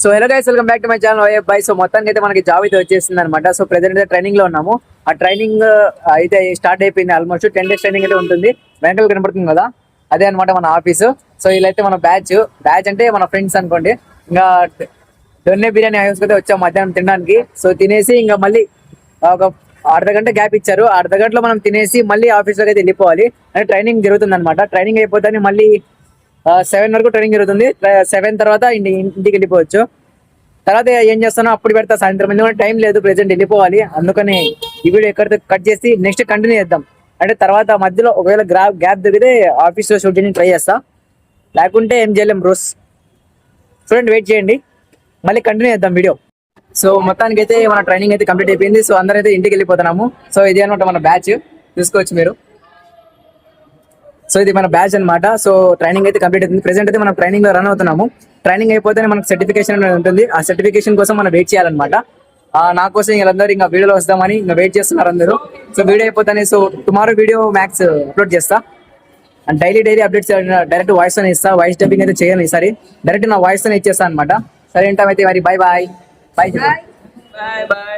So hello guys, welcome back to my channel ఓఏ బై. So మొత్తానికి అయితే మనకి జాబ్ అయితే వచ్చేసింది అనమాట. సో ప్రెసెంట్ అయితే ట్రైనింగ్ లో ఉన్నాము. ఆ ట్రైనింగ్ అయితే స్టార్ట్ అయిపోయింది. ఆల్మోస్ట్ 10 days ట్రైనింగ్ అయితే ఉంటుంది. వెనకాల కనబడుతుంది కదా, అదే అనమాట మన ఆఫీసు. సో వీళ్ళైతే మన బ్యాచ్ అంటే మన ఫ్రెండ్స్ అనుకోండి. ఇంకా దొన్నె బిర్యానీ హౌస్ అయితే వచ్చాం మధ్యాహ్నం తినడానికి. సో తినేసి ఇంకా మళ్ళీ ఒక అర్ధ గంట గ్యాప్ ఇచ్చారు. అర్ధ గంటలో మనం తినేసి మళ్ళీ ఆఫీస్ లోకి అయితే వెళ్ళిపోవాలి. అంటే ట్రైనింగ్ జరుగుతుంది అనమాట. ట్రైనింగ్ అయిపోతే మళ్ళీ 7 వరకు ట్రైనింగ్ జరుగుతుంది. 7 తర్వాత ఇంటికి వెళ్ళిపోవచ్చు. తర్వాత ఏం చేస్తానో అప్పుడు పెడతా సాయంత్రం. ఎందుకంటే టైం లేదు, ప్రెసెంట్ వెళ్ళిపోవాలి. అందుకని ఈ వీడియో ఎక్కడితో కట్ చేసి నెక్స్ట్ కంటిన్యూ చేద్దాం. అంటే తర్వాత మధ్యలో ఒకవేళ గ్యాప్ దొరికితే ఆఫీస్ లో షూట్ చేయడానికి ట్రై చేస్తా, లేకుంటే ఏం చేయలేం బ్రోస్. చూడండి, వెయిట్ చేయండి, మళ్ళీ కంటిన్యూ చేద్దాం వీడియో. సో మొత్తానికి అయితే మన ట్రైనింగ్ అయితే కంప్లీట్ అయిపోయింది. సో అందరం అయితే ఇంటికి వెళ్ళిపోతున్నాము. సో ఇది అనమాట మన బ్యాచ్, చూసుకోవచ్చు మీరు. సో ఇది మన బ్యాచ్ అనమాట. సో ట్రైనింగ్ అయితే కంప్లీట్ అవుతుంది. ప్రెసెంట్ అయితే మనం ట్రైనింగ్ లో రన్ అవుతున్నాము. ట్రైనింగ్ అయిపోతేనే మనకు సర్టిఫికేషన్ అనేది ఉంటుంది. ఆ సర్టిఫికేషన్ కోసం మనం వెయిట్ చేయాలన్నమాట. నా కోసం వీళ్ళందరూ ఇంకా వీడియోలో వస్తామని ఇంకా వెయిట్ చేస్తున్నారు అందరూ. సో వీడియో అయిపోతానే, so tomorrow video max upload చేస్తా. And daily updates direct voice అని ఇస్తా. వాయిస్ డబ్బింగ్ అయితే చేయను ఈసారి, డైరెక్ట్ నా వాయిస్ అని ఇచ్చేస్తా అనమాట. సరే, ఏంటైతే మరి bye bye bye bye bye.